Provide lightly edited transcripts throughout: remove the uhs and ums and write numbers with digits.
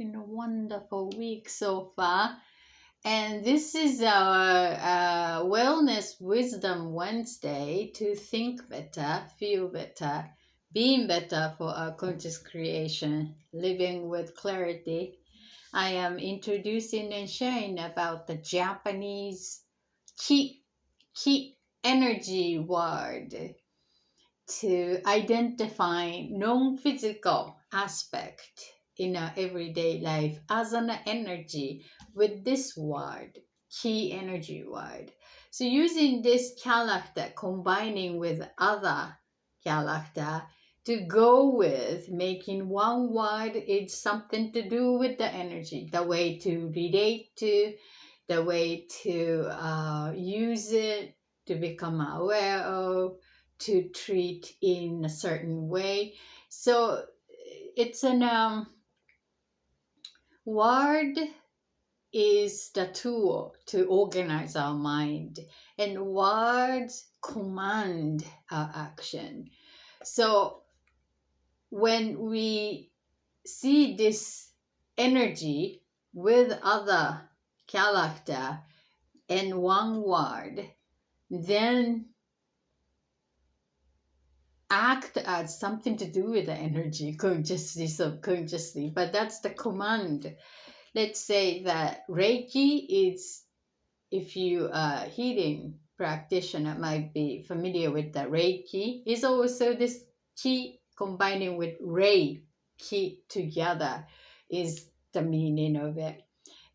having a wonderful week so far. And this is our Wellness Wisdom Wednesday to think better, feel better, being better for our conscious creation, living with clarity. I am introducing and sharing about the Japanese ki energy word to identify non-physical aspect in our everyday life as an energy with this word, key energy word. So using this character combining with other character to go with making one word is something to do with the energy, the way to relate to, the way to use it, to become aware of, to treat in a certain way. So it's an word is the tool to organize our mind, and words command our action. So when we see this energy with other character and one word, then act as something to do with the energy consciously, subconsciously, but that's the command. Let's say that Reiki is, if you are healing practitioner might be familiar with the Reiki, is also this ki combining with Rei, ki together is the meaning of it.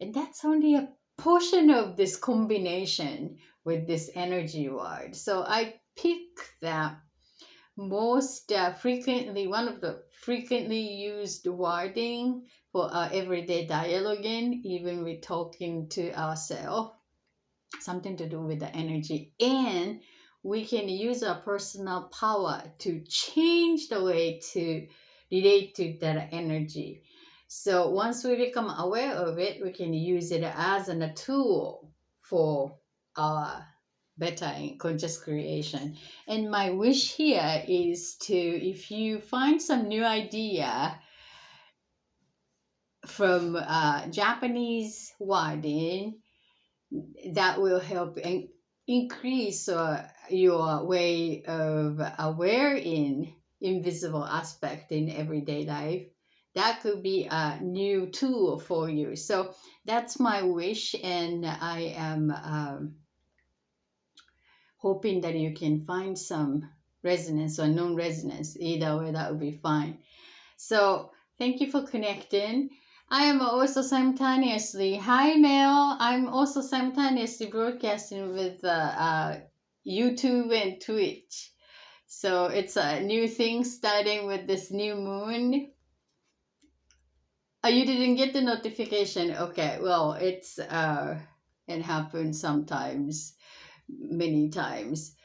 And that's only a portion of this combination with this energy word. So I pick that most frequently, one of the frequently used wording for our everyday dialoguing, even with talking to ourselves, something to do with the energy. And we can use our personal power to change the way to relate to that energy. So once we become aware of it, we can use it as a tool for our better in conscious creation. And my wish here is to, if you find some new idea from Japanese wording that will help increase your way of aware in invisible aspect in everyday life, that could be a new tool for you. So that's my wish, and I am hoping that you can find some resonance or non-resonance. Either way, that would be fine. So thank you for connecting. I am also simultaneously, hi Mel, I'm also simultaneously broadcasting with YouTube and Twitch. So it's a new thing starting with this new moon. Oh, you didn't get the notification? Okay, well, it happens sometimes, many times.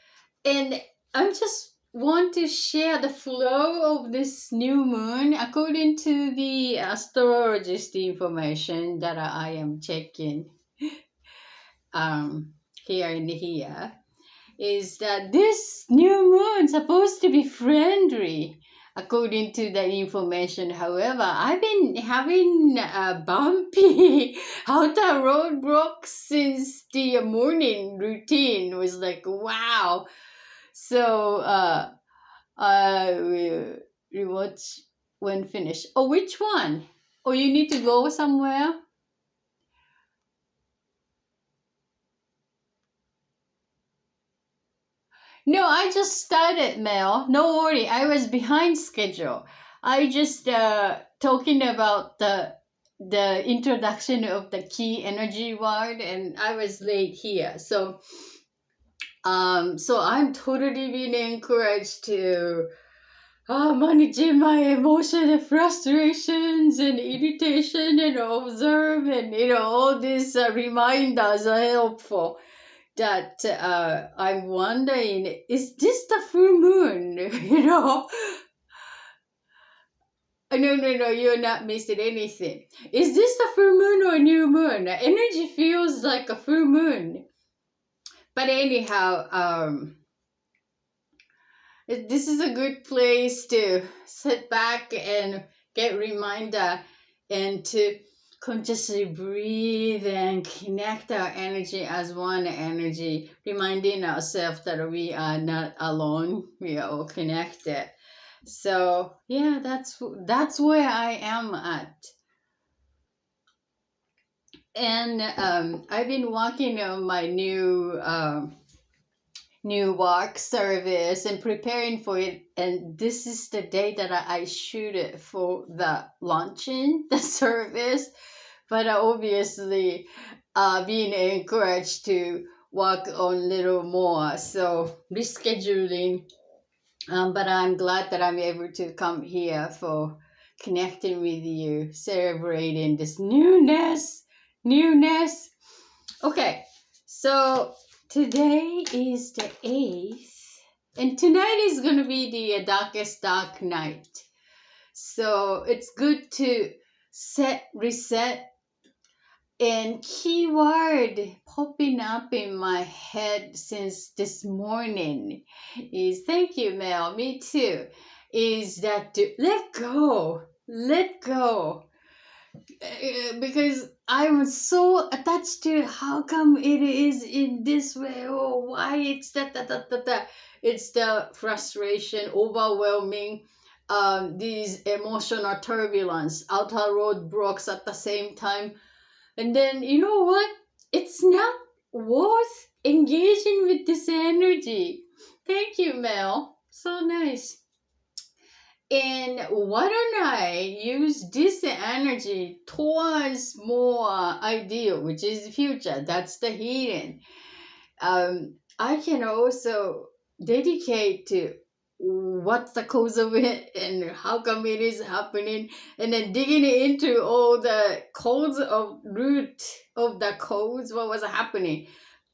And I just want to share the flow of this new moon according to the astrologist information that I am checking here and here, is that this new moon supposed to be friendly according to the information. However, I've been having a bumpy outer roadblocks since the morning routine was like, wow. So we watch when finished. Oh, which one? Oh, you need to go somewhere? No, I just started, Mel. No worry, I was behind schedule. I just talking about the introduction of the key energy word, and I was late here. So I'm totally being encouraged to managing my emotion and frustrations and irritation and observe, and all these reminders are helpful. That I'm wondering, is this the full moon? No, you're not missing anything. Is this the full moon or new moon? Energy feels like a full moon. But anyhow, this is a good place to sit back and get reminder and to consciously breathe and connect our energy as one energy, reminding ourselves that we are not alone, we are all connected. So yeah, that's where I am at. And I've been working on my new work service and preparing for it. And this is the day that I shoot it for the launching the service. But obviously, being encouraged to work on a little more. So rescheduling. But I'm glad that I'm able to come here for connecting with you, celebrating this newness. Okay, so today is the 8th, and tonight is going to be the darkest dark night. So it's good to reset, and keyword popping up in my head since this morning is, thank you, Mel, me too, is that to let go. Because I'm so attached to how come it is in this way, or why it's that. It's the frustration, overwhelming, these emotional turbulence, outer roadblocks at the same time. And then, you know what? It's not worth engaging with this energy. Thank you, Mel. So nice. And why don't I use this energy towards more ideal, which is future? That's the healing. I can also dedicate to what's the cause of it and how come it is happening, and then digging into all the cause of root of the cause, what was happening,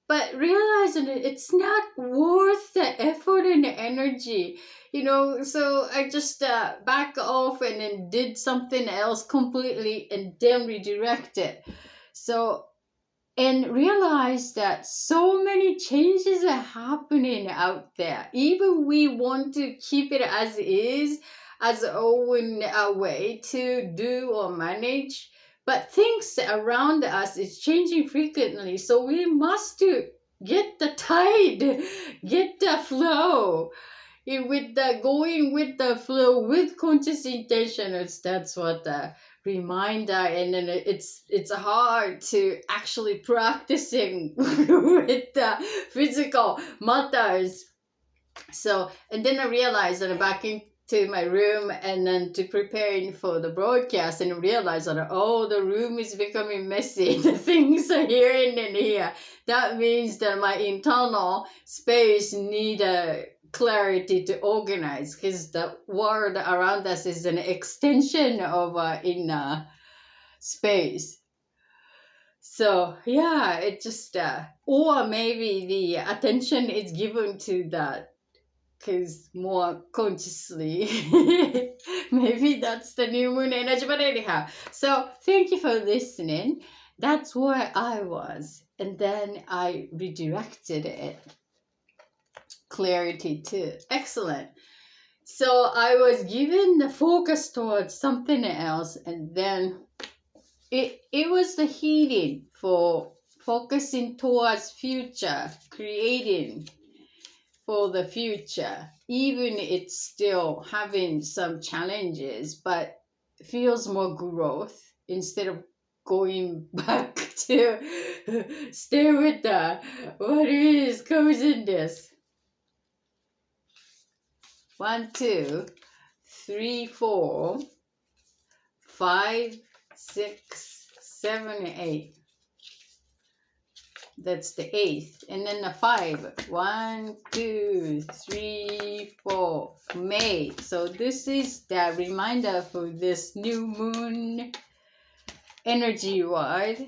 but realizing that it's not worth the effort and the energy, so I just back off and then did something else completely and then redirected. So, and realize that so many changes are happening out there. Even we want to keep it as is, as own a way to do or manage, but things around us is changing frequently. So we must to get the tide, get the flow. With the going with the flow with conscious intention, that's what the reminder. And then it's hard to actually practicing with the physical matters. So, and then I realized that I'm back into my room and then to preparing for the broadcast, and realize that, oh, the room is becoming messy. The things are here and then here. That means that my internal space need a clarity to organize, because the world around us is an extension of our inner space. So yeah, it just or maybe the attention is given to that because more consciously. Maybe that's the new moon energy, but anyhow. So thank you for listening. That's where I was, and then I redirected it. Clarity too. Excellent. So I was given the focus towards something else, and then it was the healing for focusing towards future, creating for the future. Even it's still having some challenges, but feels more growth instead of going back to stay with the what is comes in this. 1, 2, 3, 4, 5, 6, 7, 8. That's the 8th. And then the 5. 1, 2, 3, 4. May. So this is the reminder for this new moon energy word.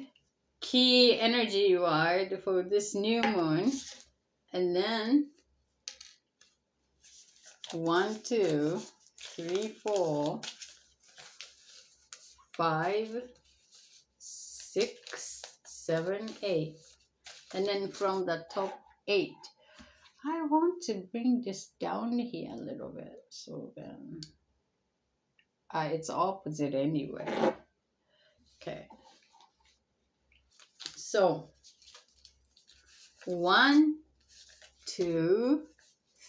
Key energy word for this new moon. And then 1, 2, 3, 4, 5, 6, 7, 8. And then from the top 8, I want to bring this down here a little bit. So then it's opposite anyway. So 1, 2,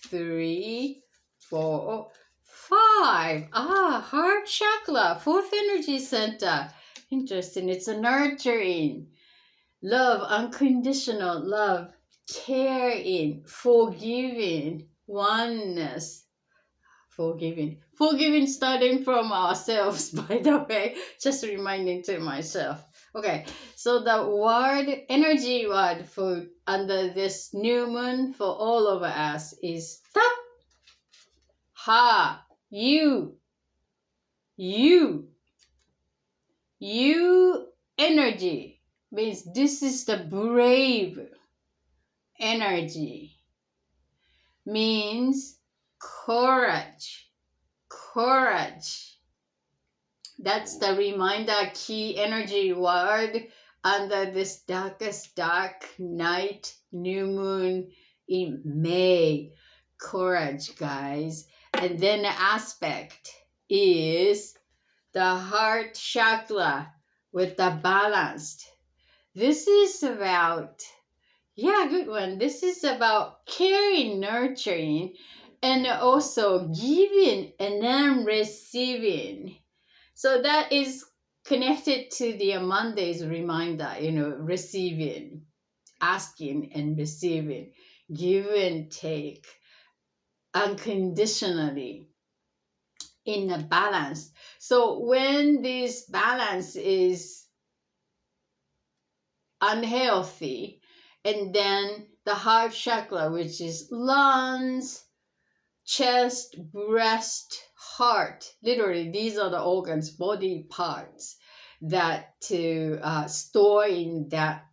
3, 4, 5. Heart chakra, fourth energy center. Interesting. It's a nurturing, love, unconditional love, caring, forgiving, oneness. Forgiving starting from ourselves, by the way, just reminding to myself. Okay, so the word, energy word for under this new moon for all of us is ta. Ha, you energy means this is the brave energy, means courage. That's the reminder key energy word under this darkest dark night, new moon in May. Courage, guys. And then the aspect is the heart chakra with the balanced. This is about, good one. This is about caring, nurturing, and also giving and then receiving. So that is connected to the Monday's reminder, receiving, asking and receiving, give and take unconditionally in a balance. So when this balance is unhealthy, and then the heart chakra, which is lungs, chest, breast, heart, literally these are the organs, body parts that to store in that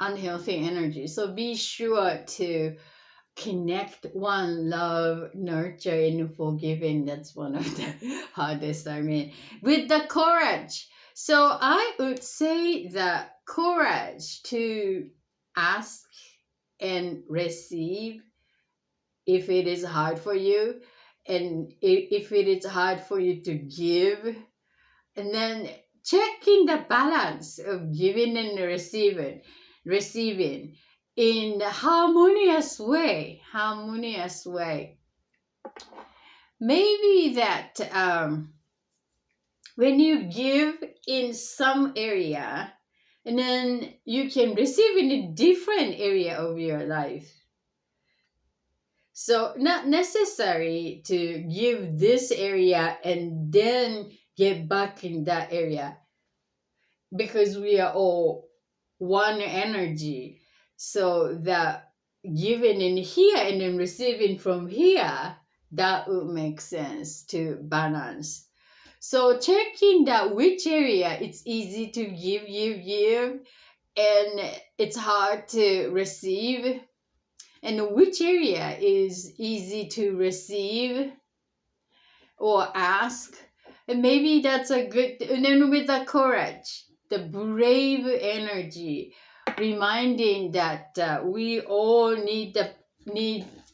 unhealthy energy. So be sure to connect, one, love, nurture, and forgiving. That's one of the hardest, with the courage. So I would say that courage to ask and receive if it is hard for you, and if it is hard for you to give, and then checking the balance of giving and receiving in a harmonious way. Maybe that when you give in some area, and then you can receive in a different area of your life. So not necessary to give this area and then get back in that area, because we are all one energy. So that giving in here and then receiving from here, that would make sense to balance. So checking that which area it's easy to give, and it's hard to receive, and which area is easy to receive or ask. And maybe that's a good, and then with the courage, the brave energy, reminding that we all need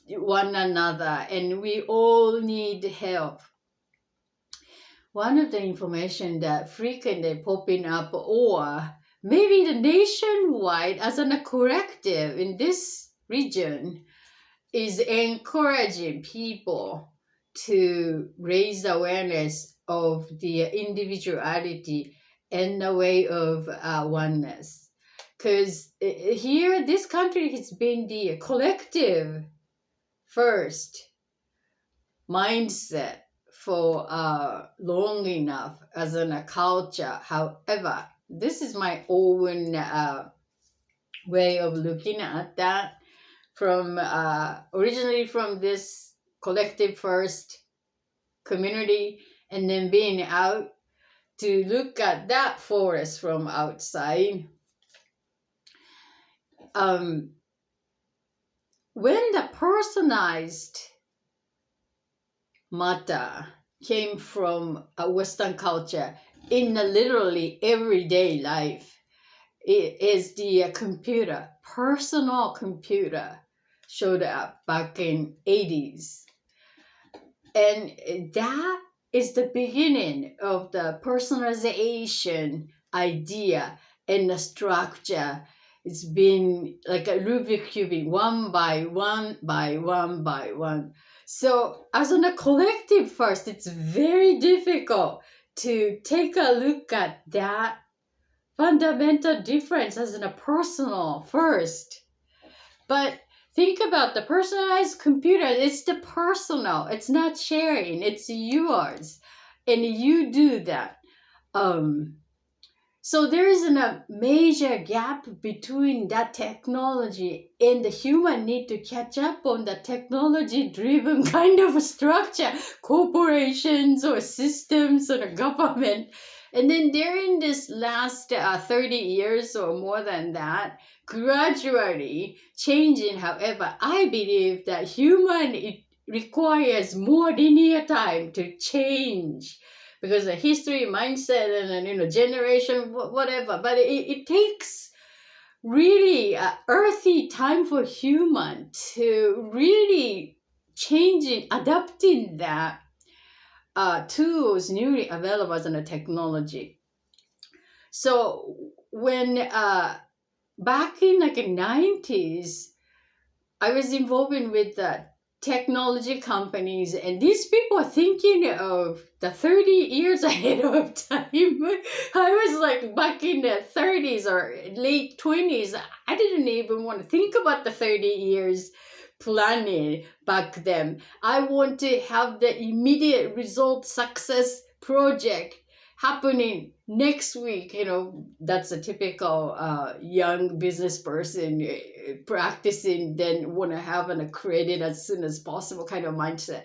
one another, and we all need help. One of the information that frequently popping up, or maybe the nationwide as a corrective in this region, is encouraging people to raise the awareness of the individuality and the way of oneness. Because here, this country has been the collective first mindset for long enough as a culture. However, this is my own way of looking at that, from originally from this collective first community, and then being out to look at that forest from outside. When the personalized matter came from a Western culture in a literally everyday life, it is the computer, personal computer, showed up back in 80s. And that is the beginning of the personalization idea and the structure. It's been like a Rubik cube, one by one by one by one. So as on a collective first, it's very difficult to take a look at that fundamental difference as in a personal first. But think about the personalized computer. It's the personal. It's not sharing. It's yours, and you do that. Um, so there is a major gap between that technology and the human need to catch up on the technology-driven kind of a structure, corporations or systems or the government. And then during this last 30 years or more than that, gradually changing. However, I believe that human it requires more linear time to change because the history, mindset, and generation, whatever. But it takes really earthy time for human to really changing, adapting that tools newly available as a technology. So when back in like the 90s, I was involved with the technology companies, and these people are thinking of the 30 years ahead of time. I was like back in the 30s or late 20s. I didn't even want to think about the 30 years planning back then. I want to have the immediate result success project happening next week. That's a typical young business person practicing, then want to have a credit as soon as possible kind of mindset.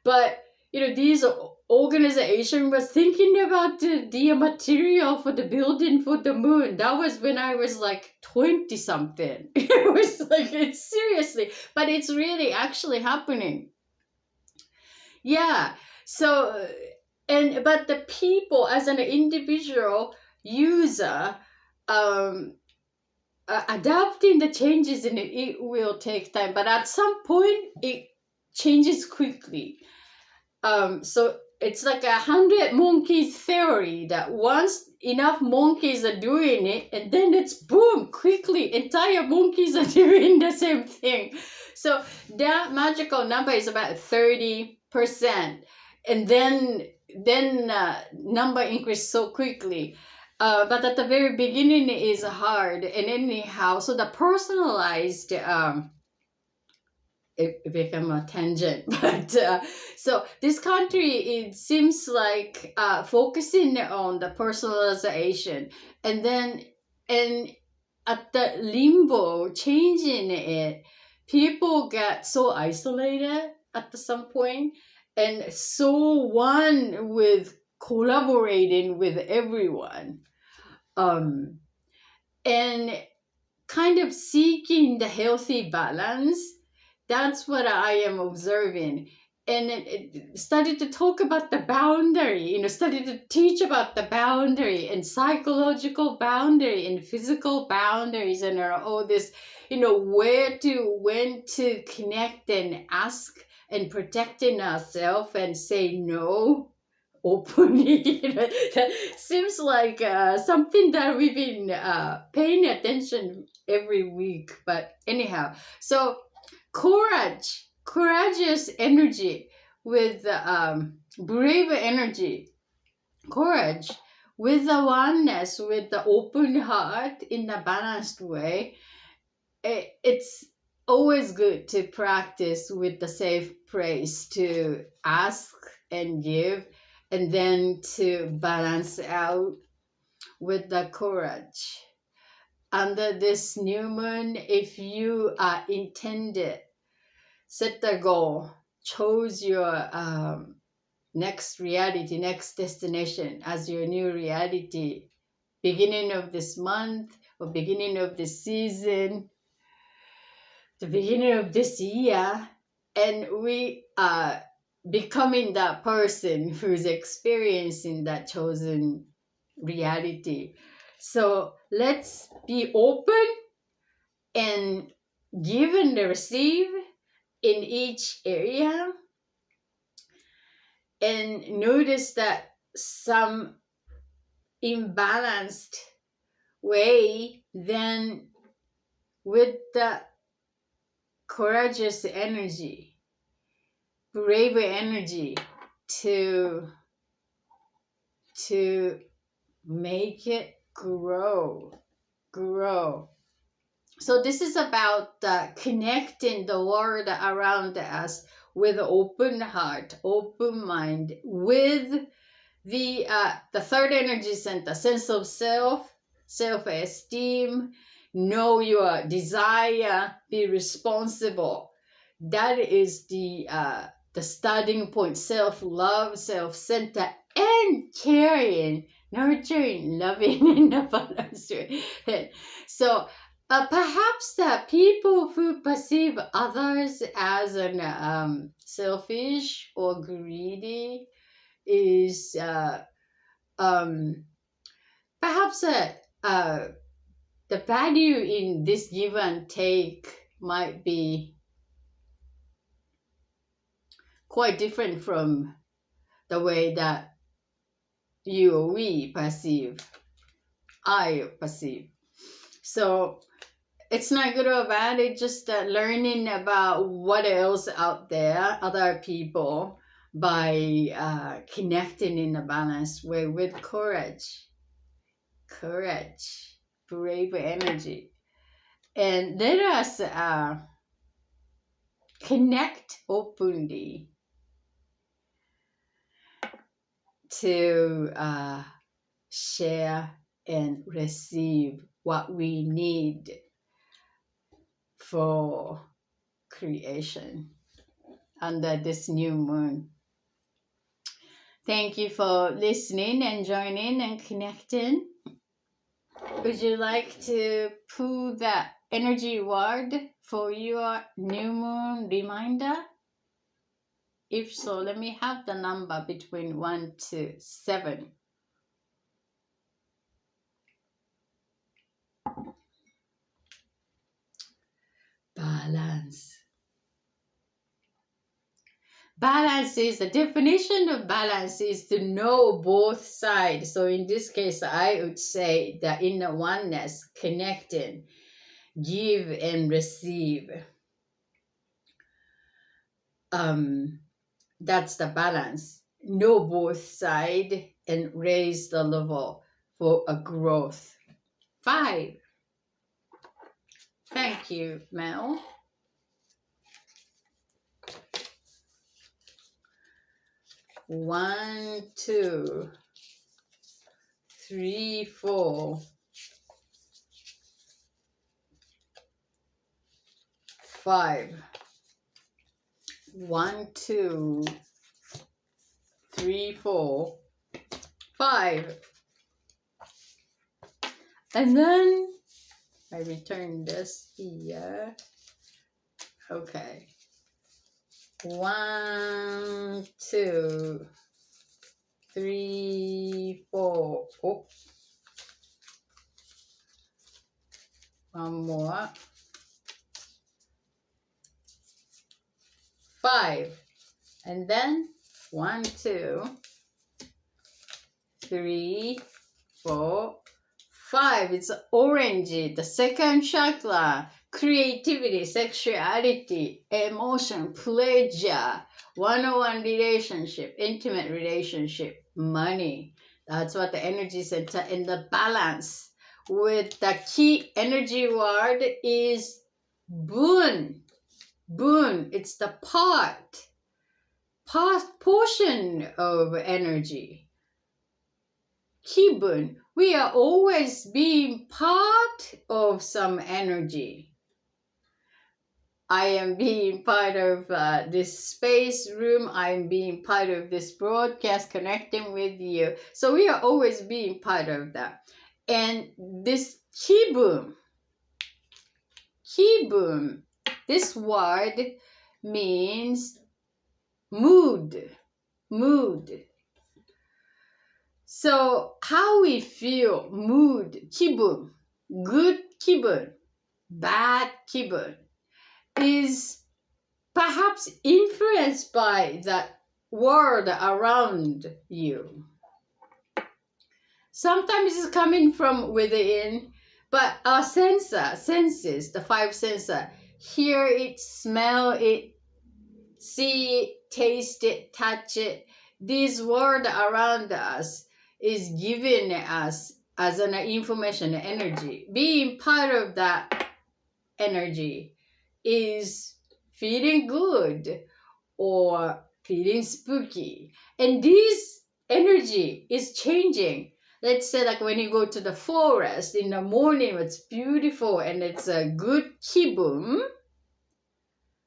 But these organization was thinking about the material for the building for the moon. That was when I was like 20 something. It was like, it's seriously, but it's really actually happening. Yeah. So but the people as an individual user, adapting the changes in it will take time, but at some point it changes quickly. So it's like 100 monkeys theory, that once enough monkeys are doing it, and then it's boom, quickly entire monkeys are doing the same thing. So that magical number is about 30%, and then number increase so quickly. But at the very beginning it is hard, and anyhow, so the personalized it became a tangent, but so this country, it seems like focusing on the personalization, and then and at the limbo changing it, people get so isolated at some point, and so one with collaborating with everyone, um and kind of seeking the healthy balance. That's what I am observing. And it started to talk about the boundary, started to teach about the boundary and psychological boundary and physical boundaries, and all this, where to, when to connect and ask, and protecting ourselves and say no openly. That seems like something that we've been paying attention every week. But anyhow, so courageous energy with brave energy, courage with the oneness, with the open heart in a balanced way. It's always good to practice with the safe praise, to ask and give, and then to balance out with the courage. Under this new moon, if you are intended, set the goal, chose your next reality, next destination as your new reality, beginning of this month or beginning of this season, the beginning of this year, and we are becoming that person who's experiencing that chosen reality. So let's be open and give and receive in each area, and notice that some imbalanced way, then with the courageous energy, brave energy to make it grow. So this is about connecting the world around us with open heart, open mind, with the third energy center, sense of self, self-esteem, know your desire, be responsible. That is the starting point. Self-love, self-center, and caring, nurturing, loving, and a balanced way. So perhaps people who perceive others as an selfish or greedy is perhaps the value in this give and take might be quite different from the way that you or we perceive, I perceive. So it's not good or bad, it's just learning about what else out there, other people, by connecting in a balanced way with courage, brave energy. And let us connect openly to share and receive what we need for creation under this new moon. Thank you for listening and joining and connecting. Would you like to pull that energy word for your new moon reminder? If so, let me have the number between 1 to 7. Balance. Balance is, the definition of balance is to know both sides. So in this case, I would say the inner oneness, connecting, give and receive. That's the balance. Know both sides and raise the level for a growth. 5. Thank you, Mel. 1, 2, 3, 4, 5. 1, 2, 3, 4, 5. And then I return this here. Okay. 1, 2, 3, 4. Oh. One more. 5. And then 1, 2, 3, 4, 5. It's orange, the second chakra. Creativity, sexuality, emotion, pleasure, one-on-one relationship, intimate relationship, money. That's what the energy center in the balance. With the key energy word is boon. Boon, it's the portion of energy. Kibun, we are always being part of some energy. I am being part of this space room. I'm being part of this broadcast, connecting with you. So we are always being part of that. And this kibun, this word means mood. So how we feel, mood, kibun, good kibun, bad kibun, is perhaps influenced by the world around you. Sometimes it's coming from within, But our senses, the five senses, hear it, smell it, see it, taste it, touch it. This world around us is giving us as an information energy. Being part of that energy is feeling good or feeling spooky. And this energy is changing. Let's say like when you go to the forest in the morning, it's beautiful and it's a good kibun,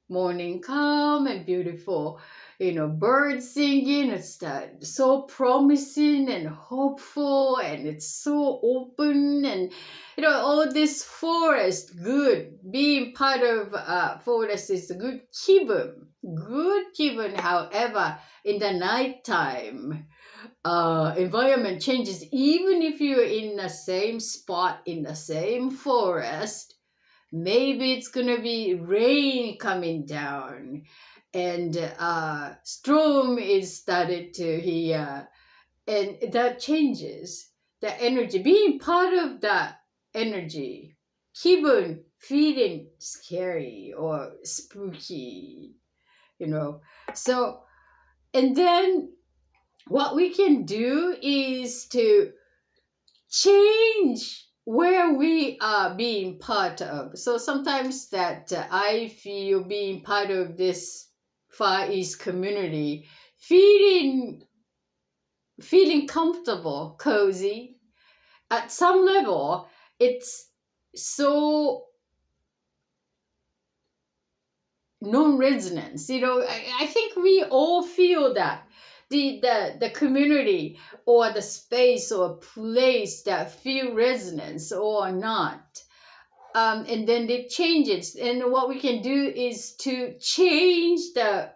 morning calm and beautiful, birds singing. It's so promising and hopeful, and it's so open, and all this forest, good. Being part of forest is a good kibun. However, in the nighttime, environment changes. Even if you're in the same spot in the same forest, maybe it's gonna be rain coming down, and storm is started to hear, and that changes the energy. Being part of that energy, kibun, feeling scary or spooky, So, and then what we can do is to change where we are being part of. So sometimes that I feel being part of this Far East community, feeling comfortable, cozy. At some level, it's so non-resonance. I think we all feel that the community or the space or place that feel resonance or not, and then it changes. And what we can do is to change the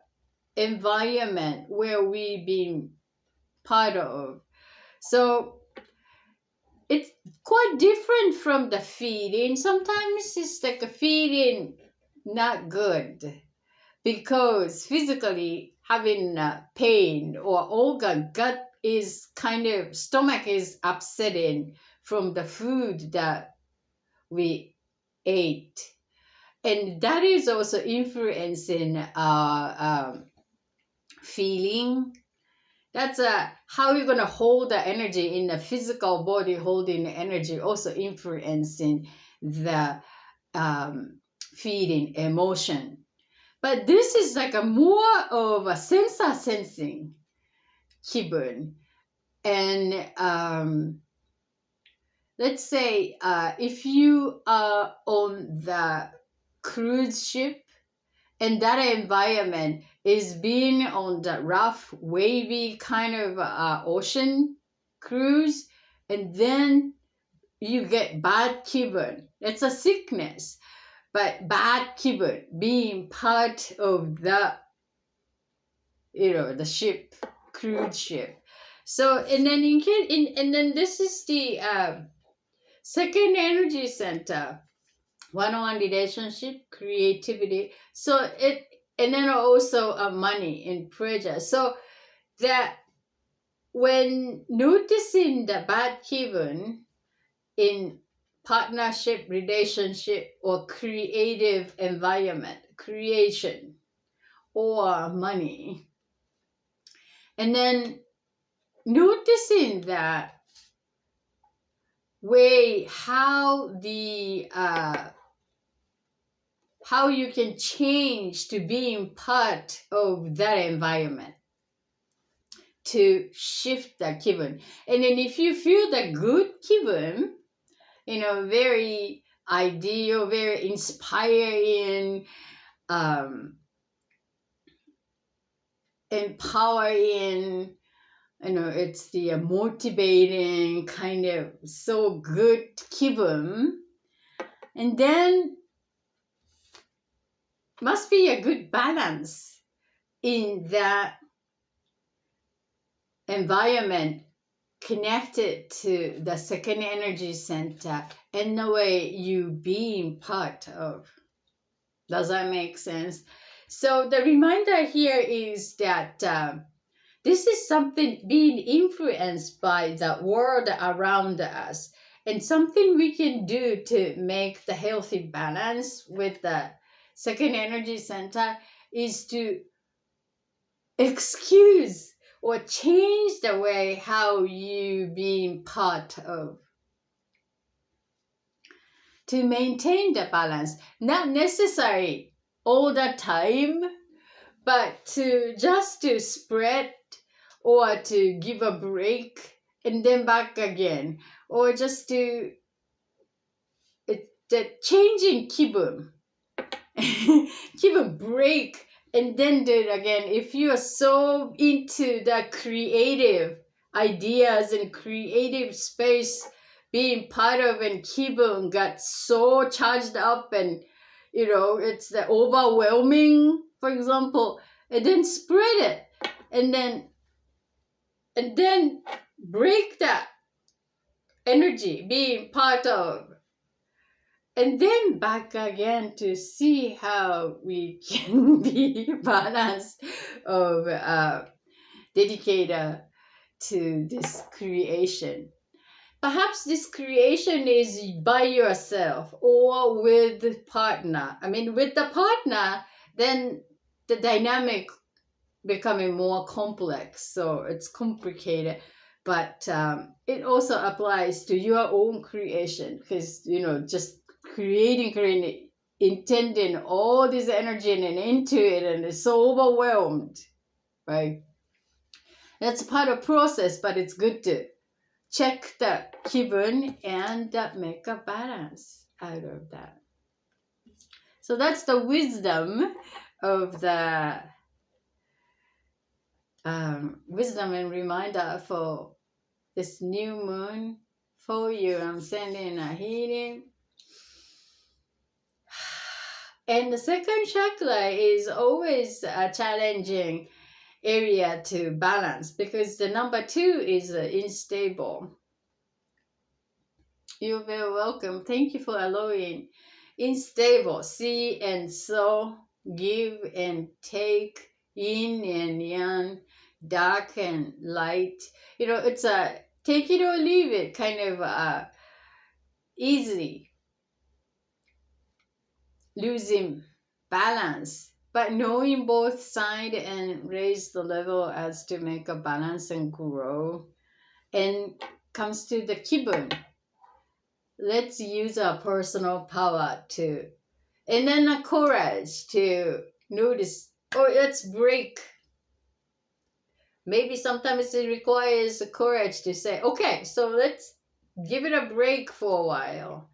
environment where we being part of. So it's quite different from the feeling. Sometimes it's like a feeling not good, because physically having pain or organ, gut is kind of, stomach is upsetting from the food that we ate, and that is also influencing our feeling. That's how you're going to hold the energy in the physical body, holding the energy, also influencing the feeling, emotion. But this is like a more of a sensing kibun. And let's say if you are on the cruise ship, and that environment is being on the rough, wavy kind of ocean cruise, and then you get bad kibun. It's a sickness, but bad kibun, being part of the the ship, cruise ship. So, and then and then this is the second energy center, one-on-one relationship, creativity. So it, and then also money and pleasure. So that when noticing the bad kibun in partnership, relationship, or creative environment, creation, or money, and then noticing that way, how you can change to being part of that environment to shift the kibun. And then if you feel the good kibun, very ideal, very inspiring, empowering, it's the motivating kind of so good kibun, and then must be a good balance in that environment connected to the second energy center and the way you being part of. Does that make sense? So the reminder here is that this is something being influenced by the world around us, And something we can do to make the healthy balance with the second energy center is to excuse or change the way how you being part of, to maintain the balance. Not necessary all the time, but to just to spread or to give a break and then back again, or just to the changing kibun. Give a break and then do it again. If you are so into the creative ideas and creative space being part of, and kibun got so charged up, and it's the overwhelming, for example, and then spread it, and then break that energy being part of, and then back again to see how we can be balanced of dedicated to this creation. Perhaps this creation is by yourself or with partner. I mean, with the partner, then the dynamic becoming more complex, so it's complicated. But it also applies to your own creation, because just creating, intending all this energy and into it, and it's so overwhelmed, right? That's part of process, but it's good to check the kibun and make a balance out of that. So that's the wisdom of the wisdom and reminder for this new moon for you. I'm sending a healing. And the second chakra is always a challenging area to balance, because the number 2 is unstable. You're very welcome. Thank you for allowing. Unstable, see and so, give and take, yin and yang, dark and light. It's a take it or leave it kind of easy losing balance, but knowing both side and raise the level as to make a balance and grow. And comes to the kibun, let's use our personal power to, and then a courage to notice, or let's break. Maybe sometimes it requires a courage to say, okay, so let's give it a break for a while.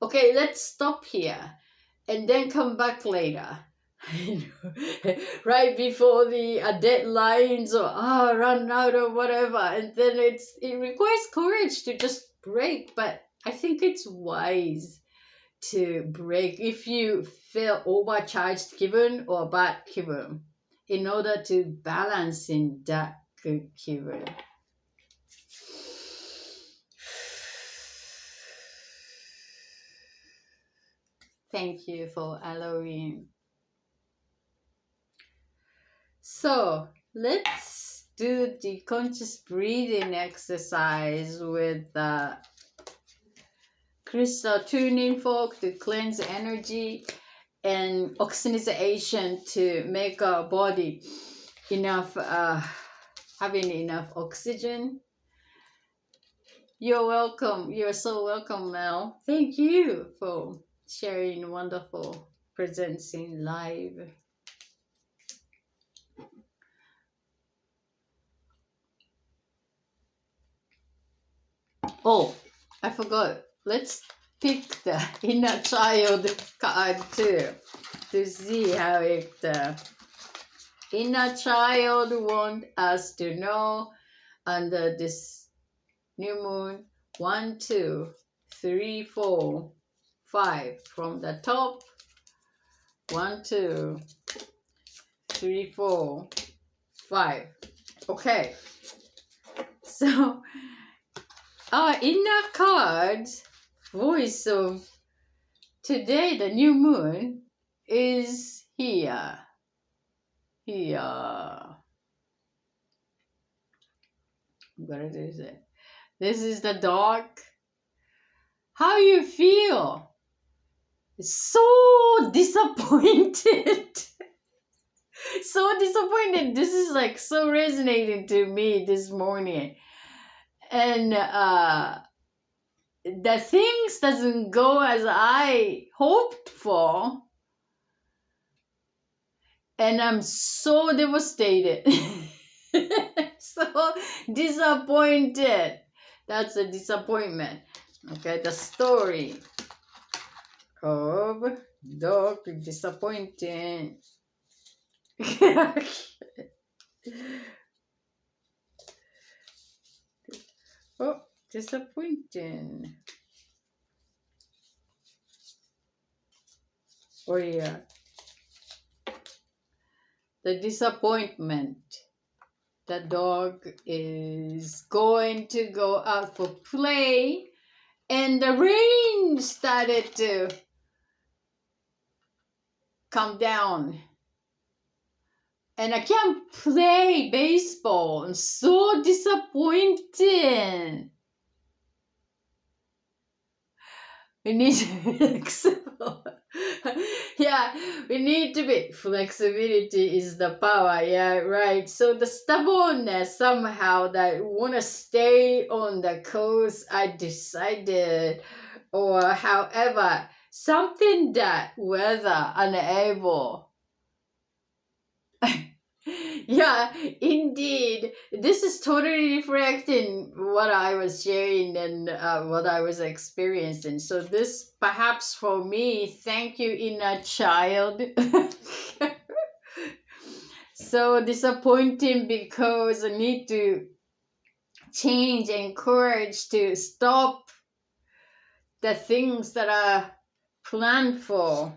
Okay, let's stop here and then come back later. Right before the deadlines, or run out or whatever. And then it requires courage to just break. But I think it's wise to break if you feel overcharged kibun or bad kibun, in order to balance in that good kibun. Thank you for allowing. So let's do the conscious breathing exercise with the crystal tuning fork to cleanse energy, and oxygenation to make our body enough, having enough oxygen. You're welcome. You're so welcome, Mel. Thank you for sharing wonderful presence in live. Oh, I forgot. Let's pick the inner child card too, to see how it inner child want us to know under this new moon. 1, 2, 3, 4, 5 from the top. 1, 2, 3, 4, 5. Okay, so our inner card's voice of today, the new moon, is here. What is it? This is the dark How you feel? So disappointed. So disappointed. This is like so resonating to me this morning. And the things doesn't go as I hoped for. And I'm so devastated. So disappointed. That's a disappointment. Okay, the story of dog disappointing. Oh, disappointing. Oh yeah. The disappointment. The dog is going to go out for play, and the rain started to come down. And I can't play baseball. I'm so disappointed. We need to be flexible. Yeah, we need to be. Flexibility is the power. Yeah, right. So the stubbornness somehow that want to stay on the course I decided, or however, something that whether unable. Yeah, indeed. This is totally reflecting what I was sharing and what I was experiencing. So this perhaps for me, thank you, inner child. So disappointing because I need to change and courage to stop the things that are planned for.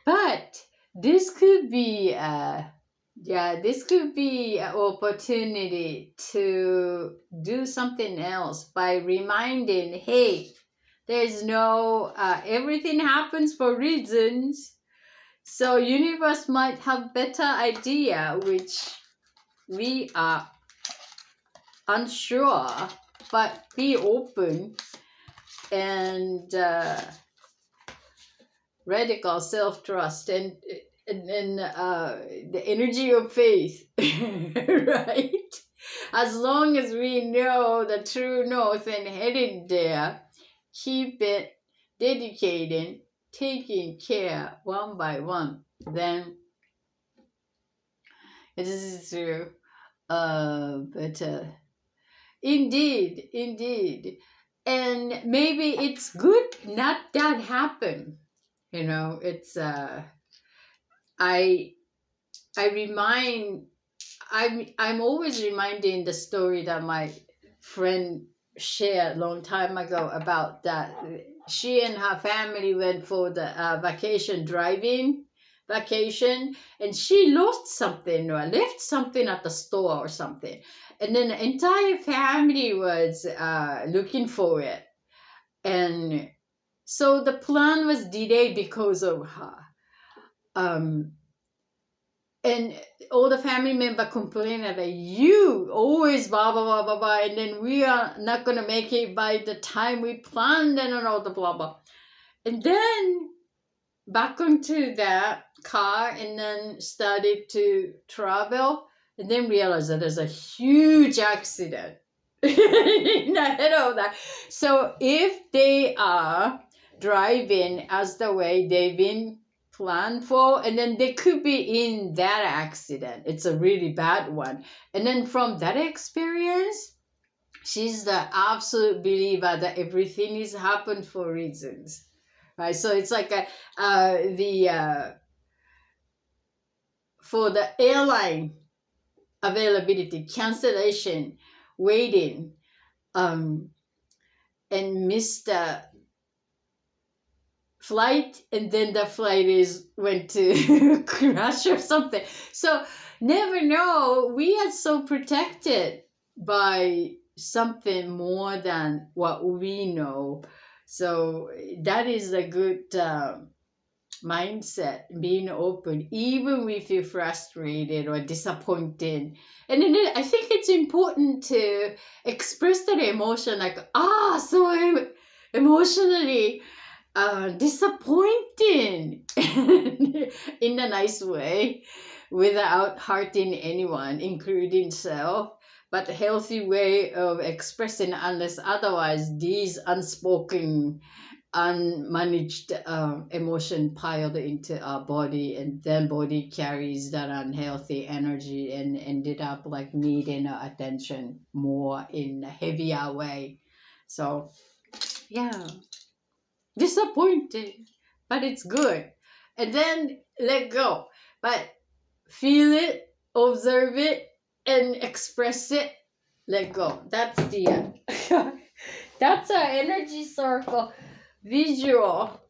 But this could be this could be an opportunity to do something else by reminding, hey, there's no everything happens for reasons. So universe might have better idea, which we are unsure, but be open and radical self-trust and the energy of faith. Right, as long as we know the true north and headed there, keep it dedicating, taking care one by one, then this is true. But indeed, and maybe it's good not that happen. It's I remind I'm always reminding the story that my friend shared a long time ago about that she and her family went for the driving vacation, and she lost something or left something at the store or something, and then the entire family was looking for it, and so the plan was delayed because of her. And all the family member complained that you always blah blah blah blah blah, and then we are not gonna make it by the time we planned, and all the blah blah. And then back onto that car, and then started to travel, and then realized that there's a huge accident in ahead of that. So if they are driving as the way they've been planned for, and then they could be in that accident, it's a really bad one, and then from that experience, she's the absolute believer that everything is happened for reasons, right? So it's like for the airline availability, cancellation, waiting, and missed the flight, and then the flight went to crash or something. So never know, we are so protected by something more than what we know. So that is a good mindset, being open, even if you're frustrated or disappointed. And then I think it's important to express that emotion, like, so I'm emotionally disappointing in a nice way without hurting anyone, including self. But a healthy way of expressing, unless otherwise, these unspoken unmanaged emotion piled into our body, and then body carries that unhealthy energy and ended up like needing our attention more in a heavier way. So yeah, disappointing, but it's good. And then let go, but feel it, observe it, and express it. Let go. That's the that's our energy circle visual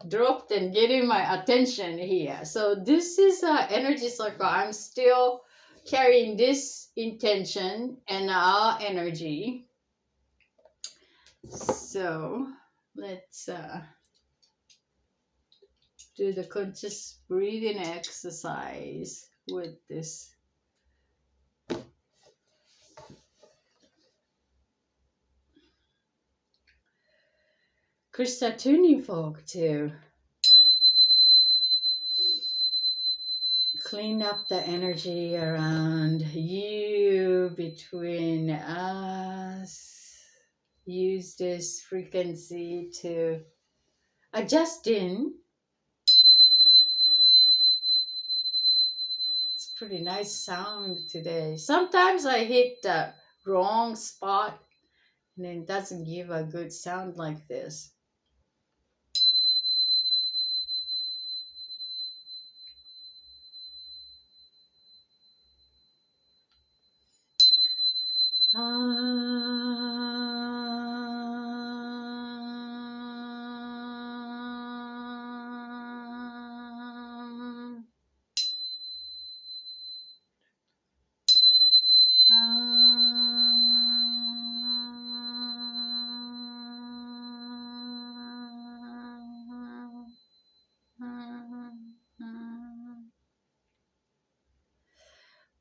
dropped and getting my attention here. So this is our energy circle. I'm still carrying this intention and our energy. So let's do the conscious breathing exercise with this crystal tuning fork to clean up the energy around you, between us. Use this frequency to adjust in. It's pretty nice sound today. Sometimes I hit the wrong spot and it doesn't give a good sound like this.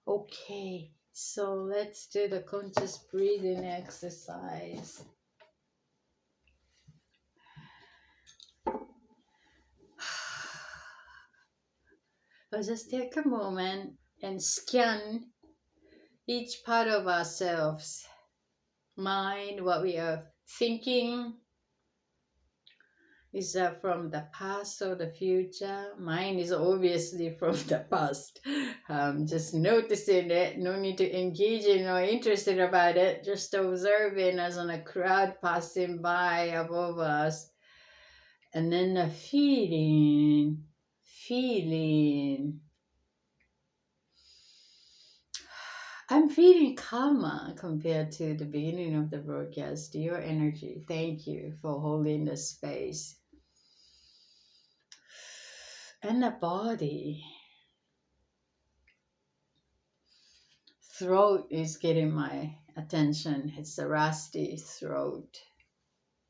Okay, so let's do the conscious breathing exercise. I'll just take a moment and scan each part of ourselves. Mind, what we are thinking. Is that from the past or the future? Mine is obviously from the past. Just noticing it, no need to engage in or interested about it, just observing as on a crowd passing by above us. And then the feeling. I'm feeling calmer compared to the beginning of the broadcast. Your energy. Thank you for holding the space. And the body. Throat is getting my attention. It's the rusty throat.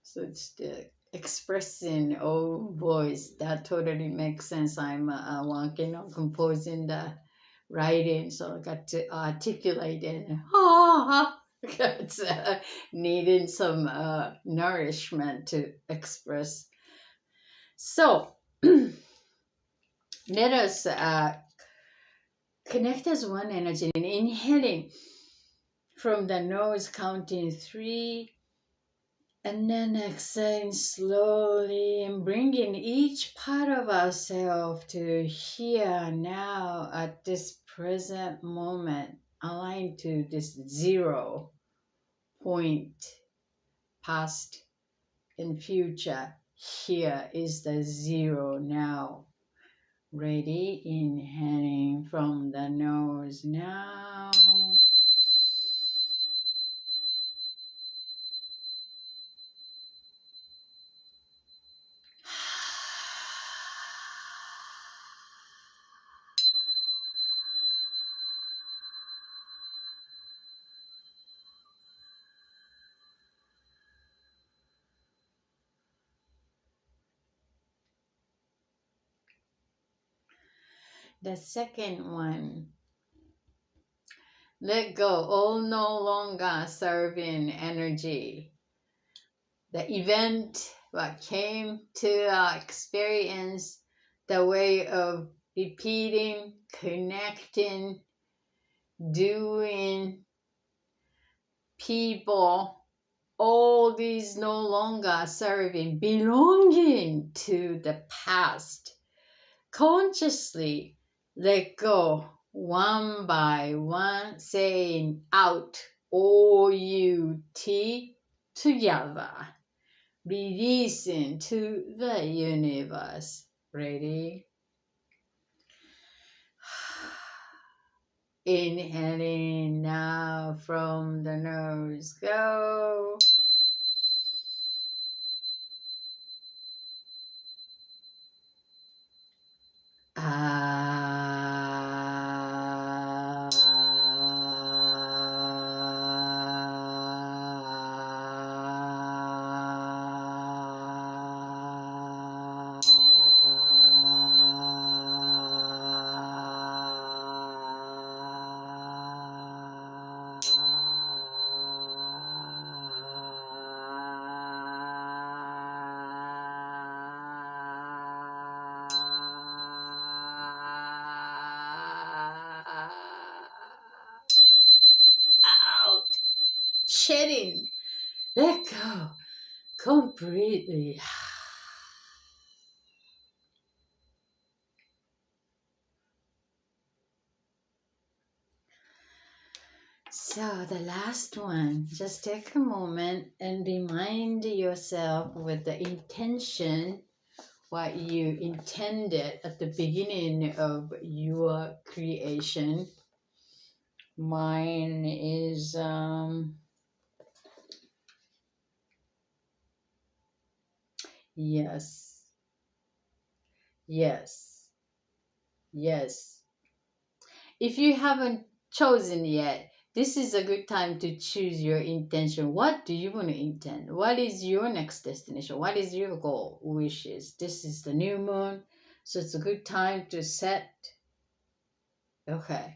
So it's the expressing voice. That totally makes sense. I'm working on composing the writing, so I got to articulate it. It's needing some nourishment to express. So let us connect as one energy and inhaling from the nose, counting 3, and then exhaling slowly and bringing each part of ourselves to here, now, at this present moment, aligned to this 0 point, past and future. Here is the 0 now. Ready? Inhaling from the nose now. The second one, let go, all no longer serving energy. The event, what came to our experience, the way of repeating, connecting, doing, people, all these no longer serving, belonging to the past. Consciously let go one by one, saying out, O-U-T, together, releasing to the universe. Ready? Inhaling now from the nose. Go. Out. Shedding. Let go. Completely. So the last one, just take a moment and remind yourself with the intention, what you intended at the beginning of your creation. Mine is yes, yes, yes. If you haven't chosen yet, this is a good time to choose your intention. What do you want to intend? What is your next destination? What is your goal, wishes? This is the new moon, so it's a good time to set. Okay.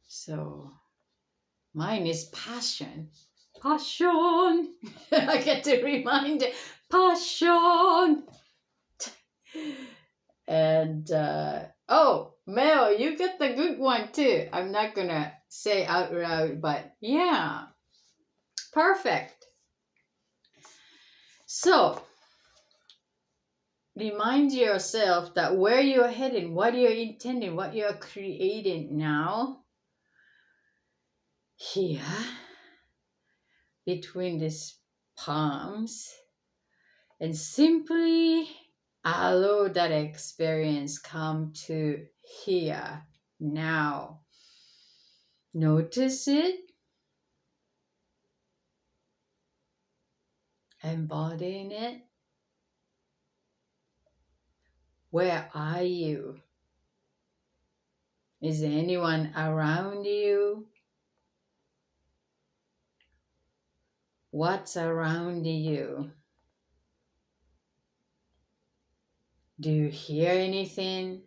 So mine is passion. Passion. I get to remind it. Passion. And oh, Mel, you get the good one too. I'm not gonna say out loud, but yeah, perfect. So remind yourself that where you're heading, what you're intending, what you're creating now, here, between these palms, and simply allow that experience come to here, now. Notice it, embodying it. Where are you? Is there anyone around you? What's around you? Do you hear anything?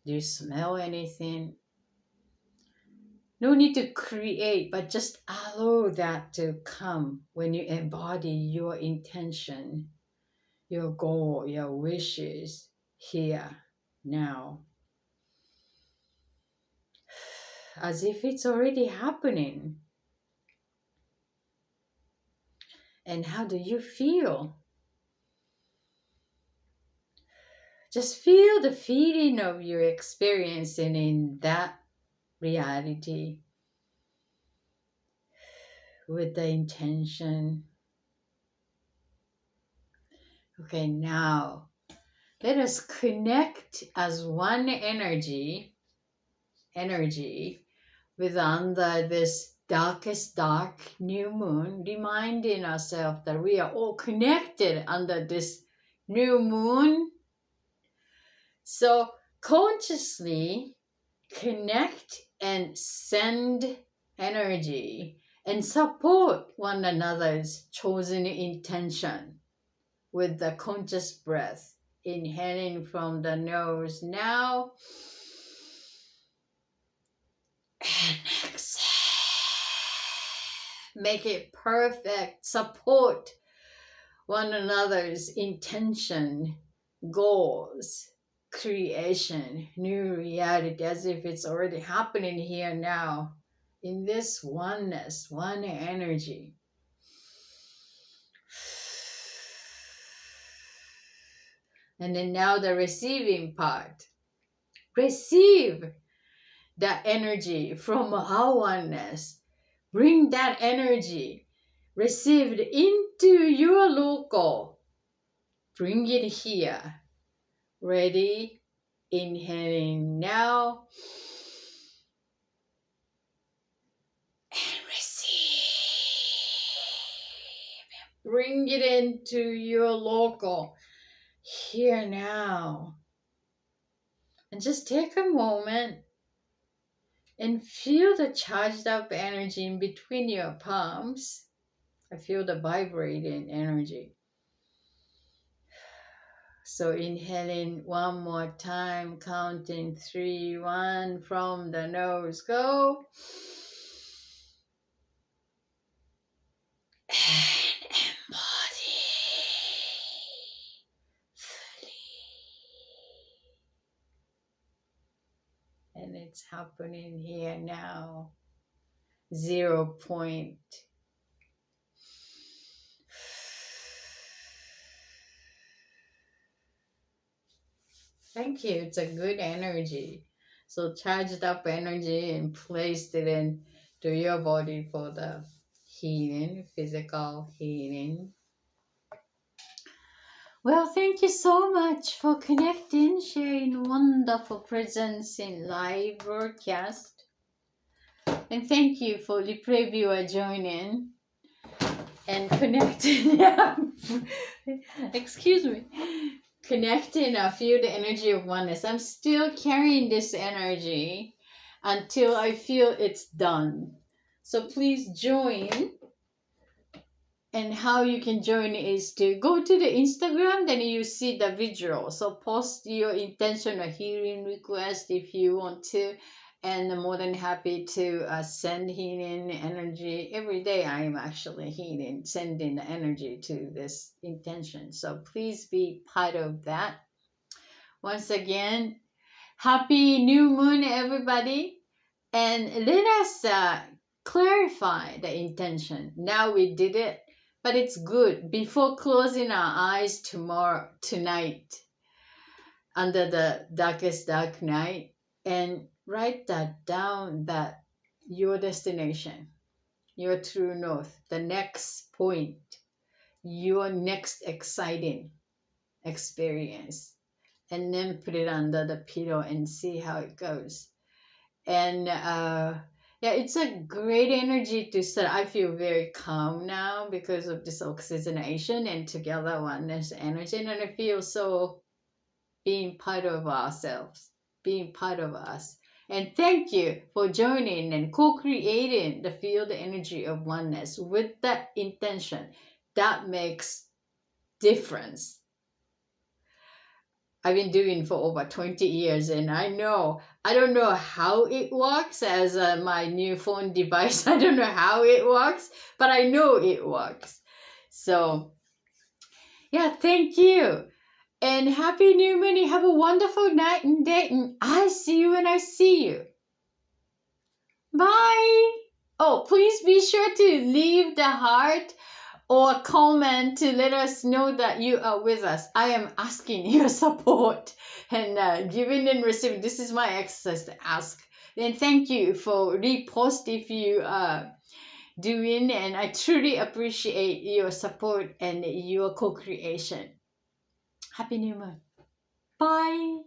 Do you smell anything? No need to create, but just allow that to come when you embody your intention, your goal, your wishes here, now. As if it's already happening. And how do you feel? Just feel the feeling of your experiencing in that reality with the intention. Okay, now let us connect as one energy with under this darkest dark new moon, reminding ourselves that we are all connected under this new moon. So consciously connect and send energy and support one another's chosen intention with the conscious breath Inhaling from the nose now. And exhale. Make it perfect. Support one another's intention, goals, creation, new reality, as if it's already happening here now in this oneness, one energy. And then now the receiving part. Receive that energy from our oneness. Bring that energy received into your local. Bring it here. Ready? Inhaling now. And receive. Bring it into your local. Here now. And just take a moment and feel the charged up energy in between your palms. I feel the vibrating energy. So inhaling one more time, counting 3, 1 from the nose, go. And embody fully. And it's happening here now. 0 point. Thank you. It's a good energy. So charged up energy and placed it into your body for the healing, physical healing. Well, thank you so much for connecting, sharing wonderful presence in live broadcast. And thank you for the previewer joining and connecting. Excuse me. Connecting, I feel the energy of oneness. I'm still carrying this energy until I feel it's done. So please join. And how you can join is to go to the Instagram, then you see the visual. So post your intention or healing request if you want to. And I'm more than happy to send healing energy. Every day I am actually healing, sending the energy to this intention. So please be part of that. Once again, happy new moon, everybody. And let us clarify the intention. Now we did it, but it's good. Before closing our eyes tonight, under the darkest dark night, and write that down, that your destination, your true north, the next point, your next exciting experience, and then put it under the pillow and see how it goes. And yeah, it's a great energy to start. I feel very calm now because of this oxygenation and together oneness energy, and I feel so being part of ourselves, being part of us. And thank you for joining and co-creating the field energy of oneness with that intention. That makes difference. I've been doing for over 20 years, and I don't know how it works as my new phone device. I don't know how it works, but I know it works. So yeah, thank you. And happy new moon. Have a wonderful night and day. And I see you when I see you. Bye. Oh, please be sure to leave the heart or comment to let us know that you are with us. I am asking your support and giving and receiving. This is my exercise to ask. And thank you for repost if you are doing. And I truly appreciate your support and your co-creation. Happy New Moon. Bye.